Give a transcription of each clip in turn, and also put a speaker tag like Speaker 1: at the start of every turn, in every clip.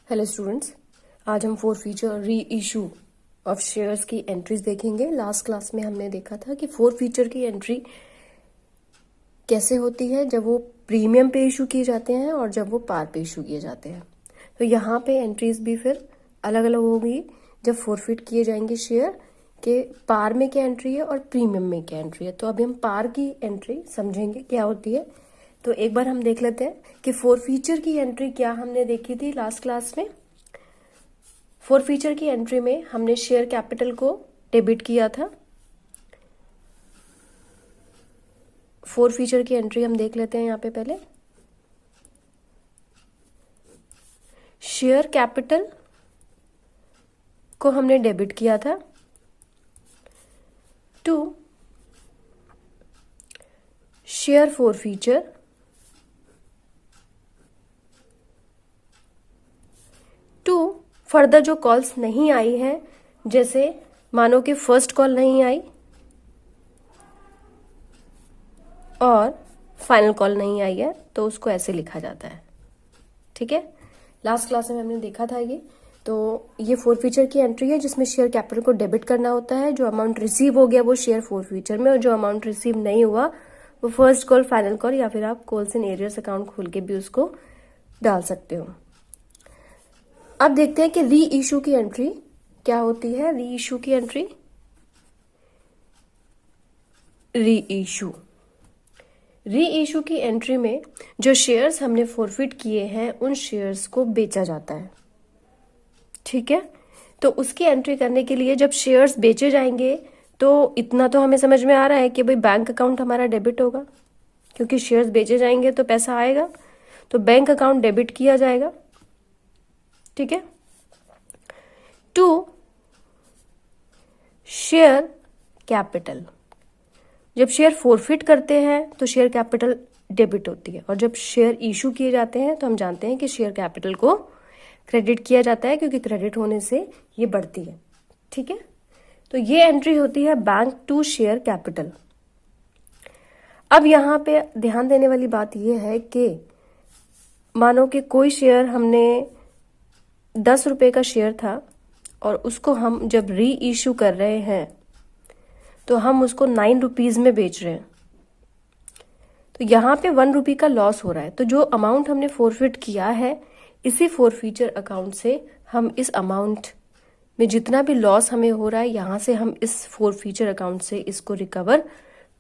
Speaker 1: Hello students, आज हम four feature री इशू ऑफ शेयर्स की एंट्रीज देखेंगे। लास्ट क्लास में हमने देखा था कि फोर फीचर की एंट्री कैसे होती है जब वो प्रीमियम पे इशू किए जाते हैं और जब वो पार पे इशू किए जाते हैं। तो यहाँ पे एंट्रीज भी फिर अलग अलग होगी जब फोरफिट किए जाएंगे शेयर के पार में क्या एंट्री है और प्रीमियम में क्या एंट्री है। तो अभी हम पार की एंट्री समझेंगे क्या होती है। तो एक बार हम देख लेते हैं कि फोर फीचर की एंट्री क्या हमने देखी थी लास्ट क्लास में। फोर फीचर की एंट्री में हमने शेयर कैपिटल को डेबिट किया था। फोर फीचर की एंट्री हम देख लेते हैं यहाँ पे पहले। शेयर कैपिटल को हमने डेबिट किया था to share forfeiture to further जो कॉल्स नहीं आई हैं, जैसे मानो कि फर्स्ट कॉल नहीं आई और फाइनल कॉल नहीं आई है, तो उसको ऐसे लिखा जाता है। ठीक है, लास्ट क्लास में हमने देखा था ये। तो ये फोर फीचर की एंट्री है जिसमें शेयर कैपिटल को डेबिट करना होता है। जो अमाउंट रिसीव हो गया वो शेयर फोर फीचर में, और जो अमाउंट रिसीव नहीं हुआ वो फर्स्ट कॉल, फाइनल कॉल, या फिर आप कॉल्स इन एरियर्स अकाउंट खोल के भी उसको डाल सकते हो। अब देखते हैं कि री इशू की एंट्री क्या होती है। री इशू की एंट्री, री इशू की एंट्री में जो शेयर्स हमने फॉरफिट किए हैं उन शेयर्स को बेचा जाता है। ठीक है, तो उसकी एंट्री करने के लिए जब शेयर्स बेचे जाएंगे तो इतना तो हमें समझ में आ रहा है कि भाई बैंक अकाउंट हमारा डेबिट होगा, क्योंकि शेयर्स बेचे जाएंगे तो पैसा आएगा, तो बैंक अकाउंट डेबिट किया जाएगा। ठीक है, टू शेयर कैपिटल, जब शेयर फोरफिट करते हैं तो शेयर कैपिटल डेबिट होती है, और जब शेयर इशू किए जाते हैं तो हम जानते हैं कि शेयर कैपिटल को क्रेडिट किया जाता है, क्योंकि क्रेडिट होने से ये बढ़ती है। ठीक है, तो ये एंट्री होती है बैंक टू शेयर कैपिटल। अब यहां पे ध्यान देने वाली बात यह है कि मानो कि कोई शेयर हमने 10 रुपए का शेयर था और उसको हम जब री इशू कर रहे हैं तो हम उसको 9 रुपीज में बेच रहे हैं, तो यहाँ पे 1 रुपी का लॉस हो रहा है। तो जो अमाउंट हमने फोरफिट किया है, इसी फोर फीचर अकाउंट से हम इस अमाउंट में जितना भी लॉस हमें हो रहा है, यहाँ से हम इस फोर फीचर अकाउंट से इसको रिकवर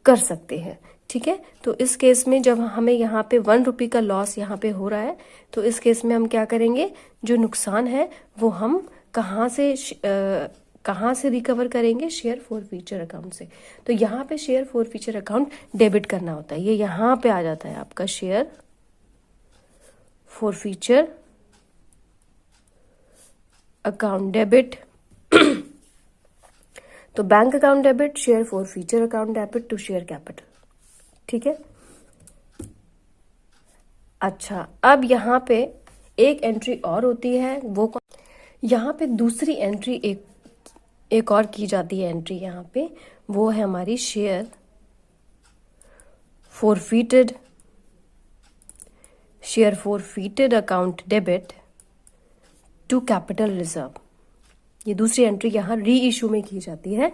Speaker 1: कर सकते हैं। ठीक है, तो इस केस में जब हमें यहाँ पे 1 रुपी का लॉस यहाँ पे हो रहा है, तो इस केस में हम क्या करेंगे, जो नुकसान है वो हम कहाँ से रिकवर करेंगे, शेयर फोर फीचर अकाउंट से। तो यहाँ पे share forfeiture account debit करना होता है, ये यहाँ पे आ जाता है आपका share forfeiture account debit. तो bank account debit, share forfeiture account debit to share capital. ठीक है, अच्छा, अब यहाँ पे एक एंट्री और होती है, वो यहाँ पे दूसरी एंट्री एक और की जाती है एंट्री यहाँ पे, वो है हमारी share forfeited account debit to capital reserve. ये दूसरी एंट्री यहाँ री इशू में की जाती है।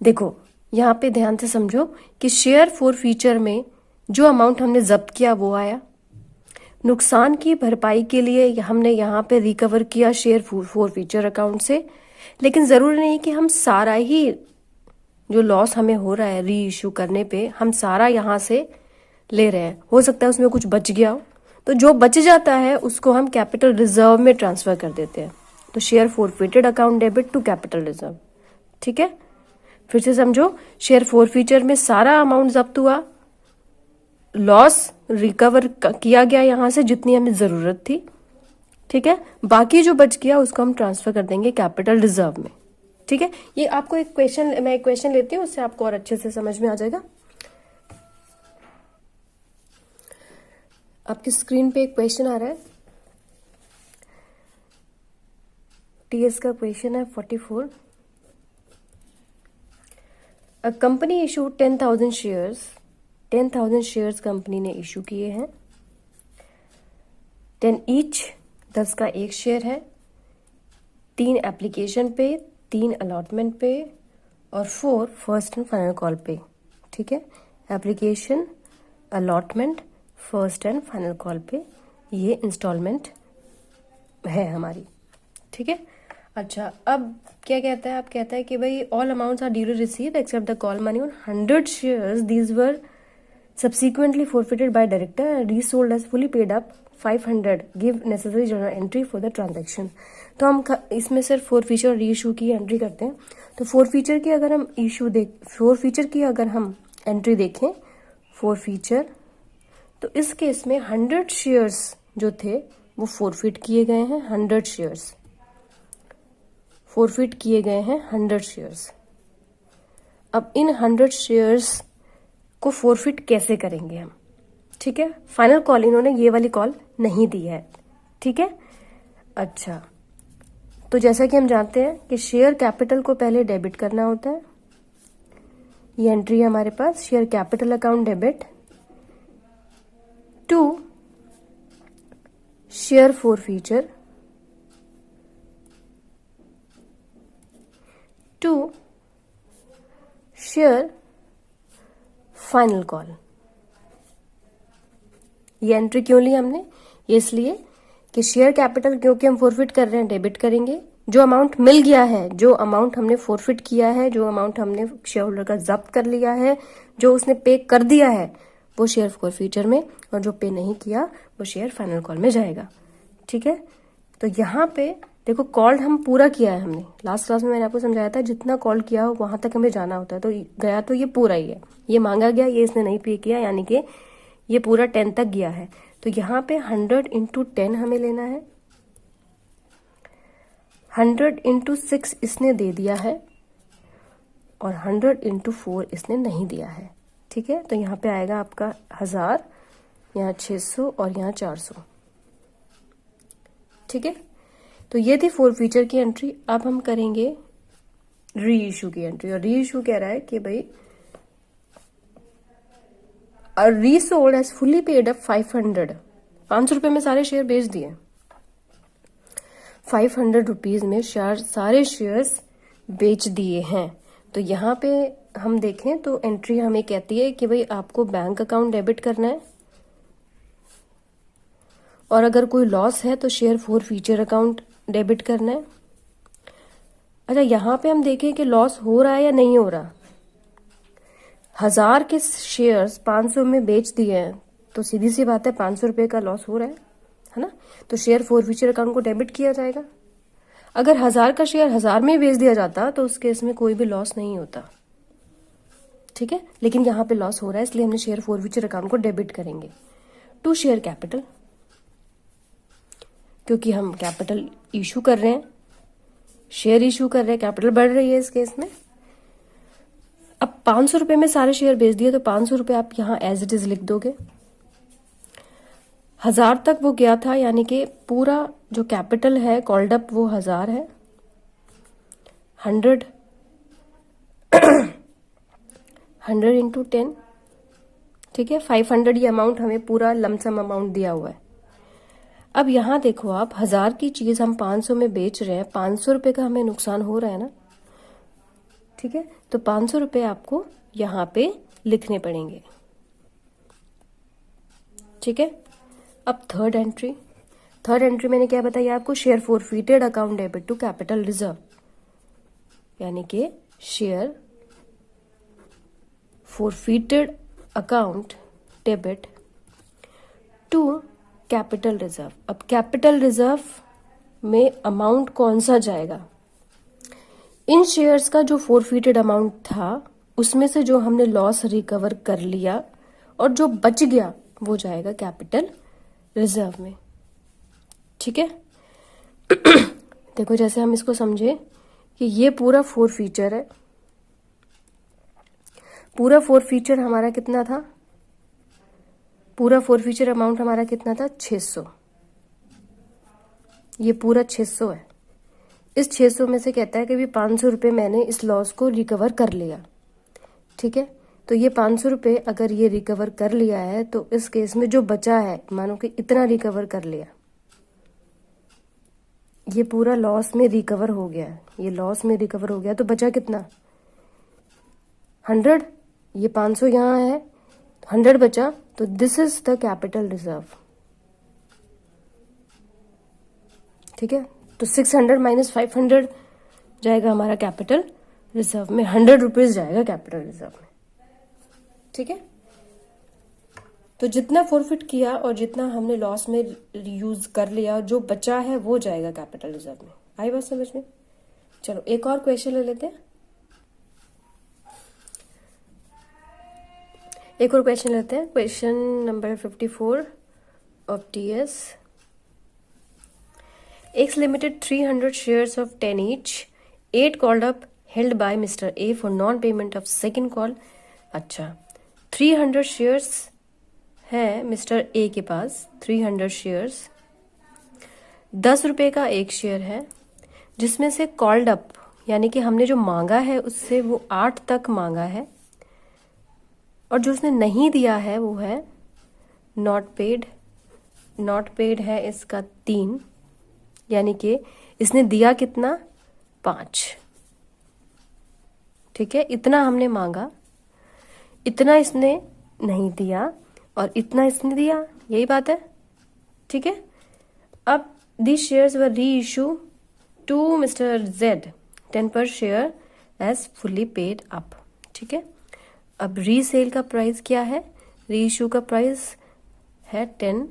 Speaker 1: देखो यहाँ पे ध्यान से समझो कि शेयर फोर फीचर में जो अमाउंट हमने जब्त किया वो आया, नुकसान की भरपाई के लिए हमने यहाँ पे रिकवर किया शेयर फोर फीचर अकाउंट से। लेकिन जरूरी नहीं कि हम सारा ही जो लॉस हमें हो रहा है री इशू करने पे हम सारा यहाँ से ले रहे हैं, हो सकता है उसमें कुछ बच गया हो, तो जो बच जाता है उसको हम कैपिटल रिजर्व में ट्रांसफर कर देते हैं। तो share forfeited account debit to capital reserve. ठीक है, फिर से समझो, शेयर फोर फीचर में सारा अमाउंट जब्त हुआ, लॉस रिकवर किया गया यहाँ से जितनी हमें जरूरत थी। ठीक है, बाकी जो बच गया उसको हम ट्रांसफर कर देंगे कैपिटल रिजर्व में। ठीक है, ये आपको मैं एक क्वेश्चन लेती हूँ, उससे आपको और अच्छे से समझ में आ जाएगा। आपकी स्क्रीन पे एक क्वेश्चन आ रहा है, टीएस का क्वेश्चन है 44। A company issue 10,000 shares 10,000 shares company ने इशू किए हैं। देन ईच 10 का एक शेयर है, 3 एप्लीकेशन पे, 3 अलॉटमेंट पे और 4 फर्स्ट एंड फाइनल कॉल पे। ठीक है, application, allotment, first and final call पे ये इंस्टॉलमेंट है हमारी। ठीक है, अच्छा अब क्या कहता है, अब कहता है कि भाई all amounts are duly received except the call money on 100 shares, these were subsequently forfeited by director and resold as fully paid up 500, give necessary journal entry for the transaction। तो हम इसमें सिर्फ फोरफीचर और reissue की entry करते हैं। तो forfeiture की अगर हम फोरफीचर की अगर हम एंट्री देखें, फोरफीचर, तो इस केस में 100 शेयर्स जो थे वो फोरफिट किए गए हैं। 100 शेयर्स फोरफिट किए गए हैं, 100 शेयर्स। अब इन 100 शेयर्स को फोरफिट कैसे करेंगे हम? ठीक है, फाइनल कॉल इन्होंने ये वाली कॉल नहीं दी है। ठीक है, अच्छा तो जैसा कि हम जानते हैं कि शेयर कैपिटल को पहले डेबिट करना होता है। ये एंट्री है हमारे पास, share capital account debit to share forfeiture to share final call. ये एंट्री क्यों ली हमने? ये इसलिए कि शेयर कैपिटल क्योंकि हम फोरफिट कर रहे हैं, डेबिट करेंगे। जो अमाउंट मिल गया है, जो अमाउंट हमने फोरफिट किया है, जो अमाउंट हमने शेयर होल्डर का जब्त कर लिया है, जो उसने पे कर दिया है, वो शेयर फोरफीचर में, और जो पे नहीं किया वो शेयर फाइनल कॉल में जाएगा। ठीक है, तो यहाँ पे देखो कॉल्ड हम पूरा किया है हमने। लास्ट क्लास में मैंने आपको समझाया था जितना कॉल किया हो वहां तक हमें जाना होता है, तो गया तो ये पूरा ही है। ये मांगा गया, ये इसने नहीं पे किया, यानी कि ये पूरा 10 तक गया है। तो यहाँ पे 100 इंटू 10 हमें लेना है। 100 इंटू 6 इसने दे दिया है और 100 इंटू 4 इसने नहीं दिया है। ठीक है, तो यहाँ पे आएगा आपका 1000, यहाँ 600 और यहाँ 400। ठीक है, तो ये थी फोरफीचर की एंट्री। अब हम करेंगे री इशू की एंट्री, और री इशू कह रहा है कि भाई resold as fully paid up 500, 500 रुपए में सारे शेयर बेच दिए। 500 रुपीज में सारे शेयर्स बेच दिए हैं। तो यहाँ पे हम देखें तो एंट्री हमें कहती है कि भाई आपको बैंक अकाउंट डेबिट करना है, और अगर कोई लॉस है तो शेयर फोरफीचर अकाउंट डेबिट करना है। अच्छा, यहाँ पे हम देखें कि लॉस हो रहा है या नहीं हो रहा। 1000 के शेयर्स 500 में बेच दिए हैं, तो सीधी सी बात है 500 रुपए का लॉस हो रहा है ना। तो शेयर फोरफीचर अकाउंट को डेबिट किया जाएगा। अगर 1000 का शेयर 1000 में बेच दिया जाता तो उस केस में कोई भी लॉस नहीं होता। ठीक है, लेकिन यहाँ पे लॉस हो रहा है, इसलिए हमने शेयर फोरफीचर अकाउंट को डेबिट करेंगे टू शेयर कैपिटल, क्योंकि हम कैपिटल इशू कर रहे हैं, शेयर इशू कर रहे हैं, कैपिटल बढ़ रही है इस केस में। अब 500 रुपए में सारे शेयर बेच दिए, तो 500 रुपए आप यहाँ एज इट इज लिख दोगे। 1000 तक वो गया था, यानी कि पूरा जो कैपिटल है कॉल्ड अप वो 1000 है। 100 इंटू 10, ठीक है, 500 ये अमाउंट हमें पूरा लमसम अमाउंट दिया हुआ है। अब यहाँ देखो आप, 1000 की चीज हम 500 में बेच रहे हैं, 500 रुपए का हमें नुकसान हो रहा है ना। ठीक है, तो 500 रुपए आपको यहाँ पे लिखने पड़ेंगे। ठीक है, अब थर्ड एंट्री मैंने क्या बताया आपको, share forfeited account debit to capital reserve, यानी कि share forfeited account debit to capital reserve. अब कैपिटल रिजर्व में अमाउंट कौन सा जाएगा? इन शेयर्स का जो फोरफीटेड अमाउंट था उसमें से जो हमने लॉस रिकवर कर लिया और जो बच गया वो जाएगा कैपिटल रिजर्व में। ठीक है, देखो जैसे हम इसको समझे कि ये पूरा फोरफीचर है। पूरा फोरफीचर हमारा कितना था? पूरा फोरफीचर अमाउंट हमारा कितना था? 600। ये पूरा 600 है। इस 600 में से कहता है कि भी 500 रुपए मैंने इस लॉस को रिकवर कर लिया। ठीक है, तो ये 500 रुपए अगर ये रिकवर कर लिया है तो इस केस में जो बचा है, मानो कि इतना रिकवर कर लिया, ये पूरा लॉस में रिकवर हो गया, ये लॉस में रिकवर हो गया, तो बचा कितना 100, ये 500 यहाँ है, 100 बचा, तो this is the capital reserve. ठीक है, तो 600 माइनस 500 जाएगा हमारा कैपिटल रिजर्व में, 100 रुपीज जाएगा कैपिटल रिजर्व में। ठीक है, तो जितना फॉरफिट किया और जितना हमने लॉस में यूज कर लिया, जो बचा है वो जाएगा कैपिटल रिजर्व में। आई बात समझ में? चलो एक और क्वेश्चन ले लेते हैं, एक और क्वेश्चन लेते हैं। Question number 54 of TS. X limited 300 shares of 10 each, 8 called up held by Mr. A for non-payment of second call। अच्छा, 300 शेयर्स है मिस्टर ए के पास, 300 शेयर्स, 10 रुपए का एक शेयर है, जिसमें से कॉल्ड अप यानी कि हमने जो मांगा है उससे वो 8 तक मांगा है, और जो उसने नहीं दिया है वो है नॉट पेड। नॉट पेड है इसका 3, यानी कि इसने दिया कितना 5। ठीक है, इतना हमने मांगा, इतना इसने नहीं दिया और इतना इसने दिया, यही बात है। ठीक है, अब these shares were reissue to Mr. Z 10 per share as fully paid up। ठीक है, अब रीसेल का प्राइस क्या है, रीइश्यू का प्राइस है 10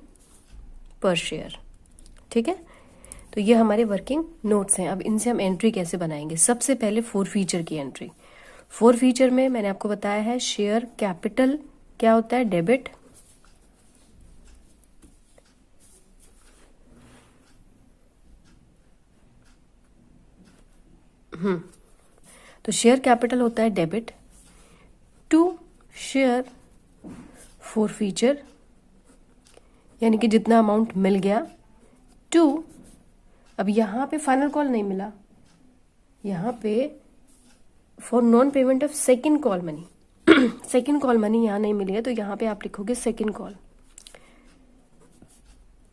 Speaker 1: पर शेयर। ठीक है, तो ये हमारे वर्किंग नोट्स हैं। अब इनसे हम एंट्री कैसे बनाएंगे? सबसे पहले फॉरफीचर की एंट्री। फॉरफीचर में मैंने आपको बताया है शेयर कैपिटल क्या होता है, डेबिट, तो शेयर कैपिटल होता है डेबिट टू शेयर फॉरफीचर, यानी कि जितना अमाउंट मिल गया, टू, अब यहां पे फाइनल कॉल नहीं मिला, यहां पे for non payment of second call money, second call money यहां नहीं मिली है, तो यहां पे आप लिखोगे second call,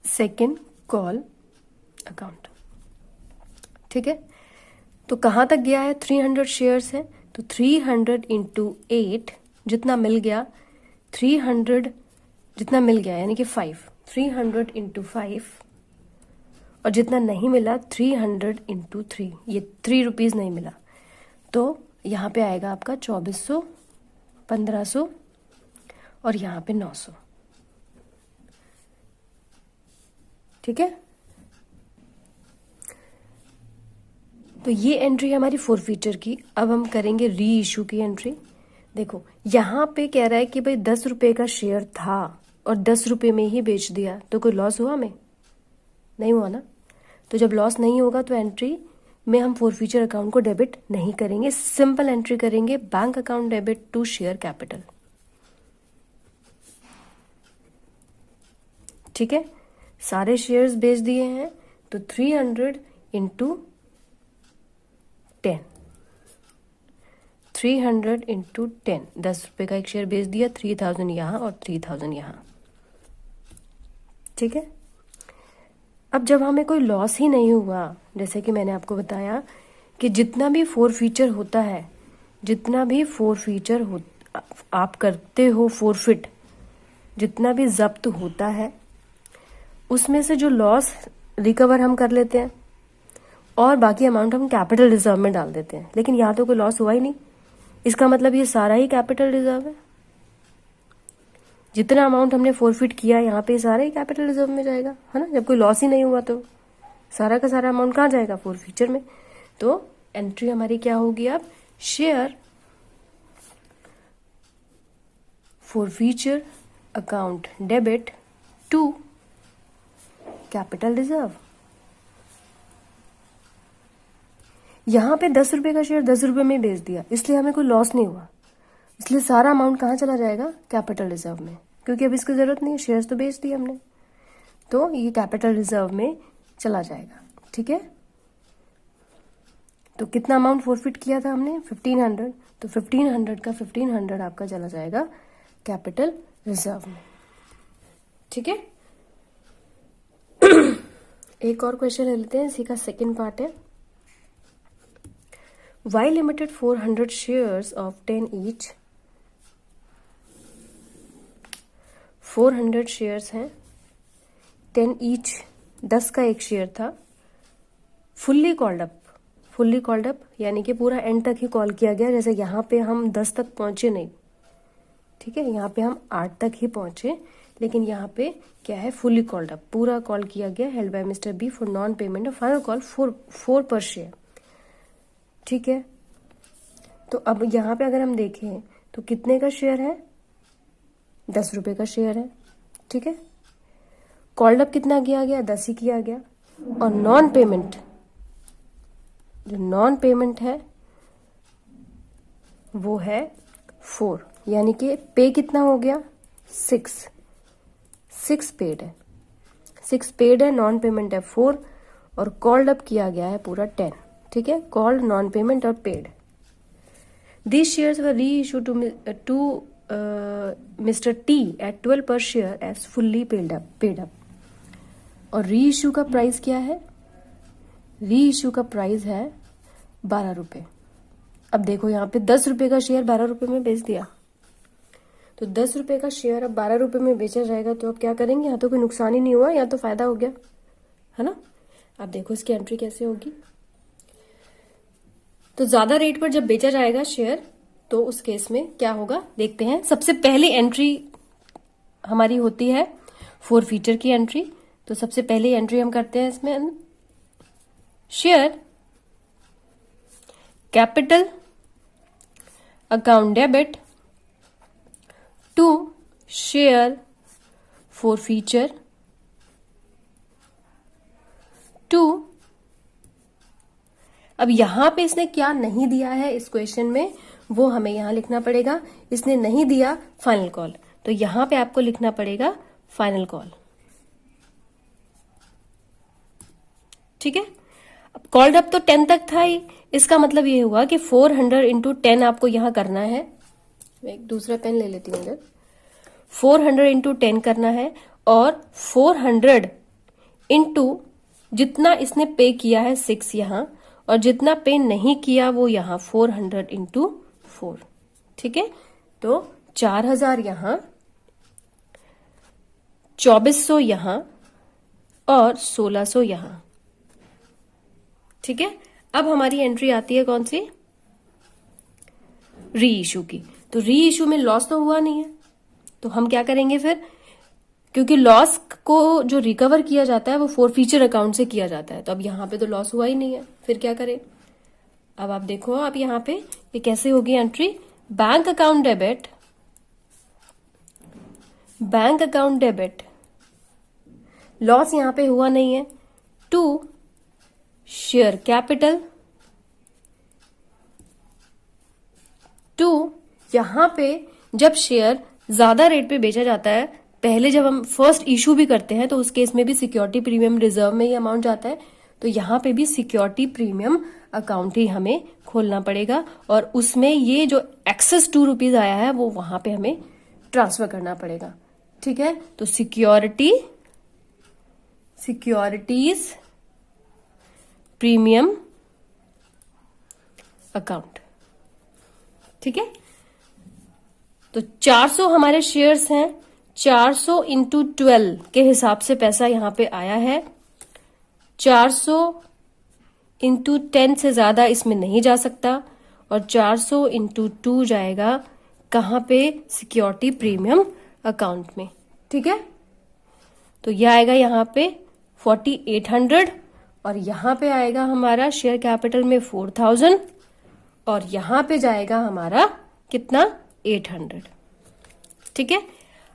Speaker 1: second call account. ठीक है, तो कहां तक गया है, 300 शेयर्स है, तो 300 इंटू 8 जितना मिल गया, 300 जितना मिल गया यानी कि 5, 300 इंटू 5, और जितना नहीं मिला 300 इंटू 3, ये 3 रुपीज नहीं मिला, तो यहाँ पे आएगा आपका 2400, 1500 और यहाँ पे 900। ठीक है, तो ये एंट्री है हमारी फॉरफीचर की। अब हम करेंगे री इशू की एंट्री। देखो यहाँ पे कह रहा है कि भाई 10 रुपए का शेयर था और 10 रुपए में ही बेच दिया, तो कोई लॉस हुआ हमें? नहीं हुआ ना। तो जब लॉस नहीं होगा तो एंट्री में हम फॉरफीचर अकाउंट को डेबिट नहीं करेंगे, सिंपल एंट्री करेंगे bank account debit to share capital. ठीक है, सारे शेयर्स बेच दिए हैं, तो 300 इंटू 10, 300 इंटू 10, 10 रुपए का एक शेयर बेच दिया, 3000 यहां और 3000 यहां। ठीक है, अब जब हमें कोई लॉस ही नहीं हुआ, जैसे कि मैंने आपको बताया कि जितना भी फॉरफीचर होता है, जितना भी फॉरफीचर हो आप करते हो, फॉरफिट जितना भी जब्त होता है उसमें से जो लॉस रिकवर हम कर लेते हैं और बाकी अमाउंट हम कैपिटल रिजर्व में डाल देते हैं। लेकिन यहाँ तो कोई लॉस हुआ ही नहीं, इसका मतलब ये सारा ही कैपिटल रिजर्व है। जितना अमाउंट हमने फॉरफिट किया यहाँ पे सारा ही कैपिटल रिजर्व में जाएगा, है ना। जब कोई लॉस ही नहीं हुआ तो सारा का सारा अमाउंट कहाँ जाएगा, फॉरफीचर में। तो एंट्री हमारी क्या होगी अब, share forfeiture account debit to capital reserve. यहां पे 10 रुपए का शेयर 10 रुपए में बेच दिया, इसलिए हमें कोई लॉस नहीं हुआ, इसलिए सारा अमाउंट कहाँ चला जाएगा, कैपिटल रिजर्व में, क्योंकि अब इसकी जरूरत नहीं है, शेयर्स तो बेच दिए हमने, तो ये कैपिटल रिजर्व में चला जाएगा। ठीक है, तो कितना अमाउंट फॉरफिट किया था हमने, 1500, तो 1500 का 1500 आपका चला जाएगा कैपिटल रिजर्व में। ठीक है, एक और क्वेश्चन ले लेते हैं, इसी का सेकंड पार्ट है। Y limited 400 shares of 10 each, 400 shares हैं, 10 ईच, 10 का एक शेयर था, फुल्ली कॉल्ड अप यानी कि पूरा एंड तक ही कॉल किया गया। जैसे यहाँ पे हम 10 तक पहुंचे नहीं, ठीक है, यहाँ पे हम 8 तक ही पहुंचे, लेकिन यहाँ पे क्या है, फुल्ली कॉल्ड अप, पूरा कॉल किया गया, held by mister B for non payment of final call 4 per share, ठीक है। तो अब यहाँ पे अगर हम देखें तो कितने का शेयर है, 10 रुपए का शेयर है, ठीक है। कॉल्ड अप कितना किया गया, 10 ही किया गया, और नॉन पेमेंट, जो नॉन पेमेंट है वो है 4, यानी कि पे कितना हो गया, 6 पेड है, 6 पेड है, नॉन पेमेंट है 4, और कॉल्ड अप किया गया है पूरा 10, ठीक है, कॉल्ड, नॉन पेमेंट और paid. These shares were reissued to Mr. T at 12 per share as fully paid up. और रीइश्यू का प्राइस क्या है, रीइश्यू का प्राइस है 12 रुपए। अब देखो यहाँ पे 10 रुपए का शेयर 12 रुपए में बेच दिया, तो 10 रुपए का शेयर अब 12 रुपए में बेचा जाएगा, तो अब क्या करेंगे, यहाँ तो कोई नुकसान ही नहीं हुआ, यहाँ तो फायदा हो गया, है ना। अब देखो इसकी एंट्री कैसे होगी। तो ज्यादा रेट पर जब बेचा जाएगा शेयर तो उस केस में क्या होगा, देखते हैं। सबसे पहली एंट्री हमारी होती है फोरफीटर की एंट्री। तो सबसे पहली एंट्री हम करते हैं इसमें, share capital account debit to share forfeiture to. अब यहां पे इसने क्या नहीं दिया है इस क्वेश्चन में, वो हमें यहां लिखना पड़ेगा। इसने नहीं दिया फाइनल कॉल, तो यहां पे आपको लिखना पड़ेगा फाइनल कॉल, ठीक है। अब कॉल्ड अप तो 10 तक था ही, इसका मतलब ये हुआ कि 400 इंटू 10 आपको यहां करना है। मैं एक दूसरा पेन ले लेती हूं इधर। 400 इंटू 10 करना है, और 400 इंटू जितना इसने पे किया है 6 यहां, और जितना पे नहीं किया वो यहां 400 इंटू 4, ठीक है। तो 4000 यहां, 2400 यहां और 1600 यहां, ठीक है। अब हमारी एंट्री आती है कौन सी, री इशू की। तो री इशू में लॉस तो हुआ नहीं है, तो हम क्या करेंगे फिर, क्योंकि लॉस को जो रिकवर किया जाता है वो फोरफीचर अकाउंट से किया जाता है, तो अब यहां पे तो लॉस हुआ ही नहीं है, फिर क्या करें। अब आप देखो, आप यहां पे ये कैसे होगी entry, bank account debit, bank account debit, loss यहां पे हुआ नहीं है, टू शेयर कैपिटल, टू यहां पे जब शेयर ज्यादा रेट पे बेचा जाता है, पहले जब हम फर्स्ट इशू भी करते हैं तो उस केस में भी सिक्योरिटी प्रीमियम रिजर्व में ये अमाउंट जाता है, तो यहां पे भी सिक्योरिटी प्रीमियम अकाउंट ही हमें खोलना पड़ेगा, और उसमें ये जो एक्सेस ₹2 आया है वो वहां पे हमें ट्रांसफर करना पड़ेगा, ठीक है। तो सिक्योरिटीज प्रीमियम अकाउंट, ठीक है। तो 400 हमारे शेयर्स हैं, 400 इंटू 12 के हिसाब से पैसा यहां पे आया है। 400 इंटू 10 से ज्यादा इसमें नहीं जा सकता, और 400 इंटू 2 जाएगा कहां पे, सिक्योरिटी प्रीमियम अकाउंट में, ठीक है। तो यह आएगा यहां पे 4800, और यहां पे आएगा हमारा शेयर कैपिटल में 4000, और यहां पे जाएगा हमारा कितना, 800, ठीक है।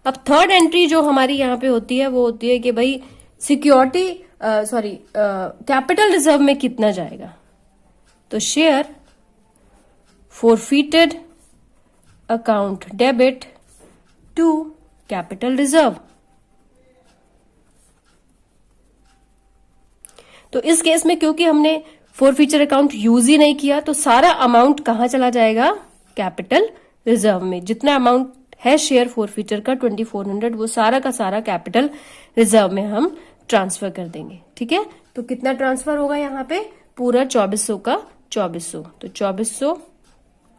Speaker 1: अब थर्ड एंट्री जो हमारी यहां पे होती है वो होती है कि भाई सिक्योरिटी कैपिटल रिजर्व में कितना जाएगा। तो share forfeited account debit to capital reserve. तो इस केस में क्योंकि हमने फोरफीचर अकाउंट यूज ही नहीं किया, तो सारा अमाउंट कहां चला जाएगा, कैपिटल रिजर्व में। जितना अमाउंट है शेयर फोरफीचर का 2400, वो सारा का सारा कैपिटल रिजर्व में हम ट्रांसफर कर देंगे। ठीक है, तो कितना ट्रांसफर होगा यहाँ पे, पूरा 2400 का 2400, तो 2400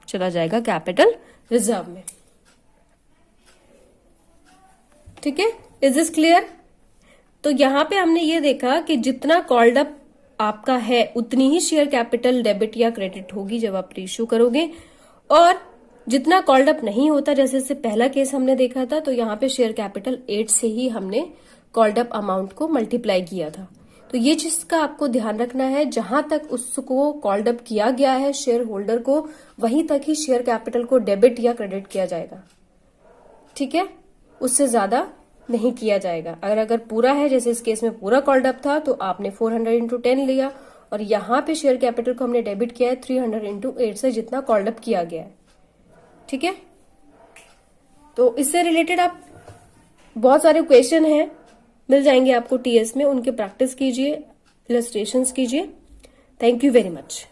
Speaker 1: चला जाएगा कैपिटल रिजर्व में। ठीक है, इज दिस क्लियर? तो यहां पे हमने ये देखा कि जितना कॉल्ड अप आपका है उतनी ही शेयर कैपिटल डेबिट या क्रेडिट होगी जब आप रीइश्यू करोगे, और जितना कॉल्ड अप नहीं होता, जैसे इससे पहला केस हमने देखा था, तो यहाँ पे शेयर कैपिटल 8 से ही हमने कॉल्ड अप अमाउंट को मल्टीप्लाई किया था। तो ये चीज का आपको ध्यान रखना है, जहां तक उसको कॉल्ड अप किया गया है शेयर होल्डर को, वहीं तक ही शेयर कैपिटल को डेबिट या क्रेडिट किया जाएगा। ठीक है, उससे ज्यादा नहीं किया जाएगा। अगर पूरा है, जैसे इस केस में पूरा कॉल्ड अप था, तो आपने 400 इंटू 10 लिया, और यहाँ पे शेयर कैपिटल को हमने डेबिट किया है 300 इंटू 8 से, जितना कॉल्ड अप किया गया है। ठीक है, तो इससे रिलेटेड आप बहुत सारे क्वेश्चन हैं, मिल जाएंगे आपको टीएस में, उनके प्रैक्टिस कीजिए, इलस्ट्रेशंस कीजिए। Thank you very much.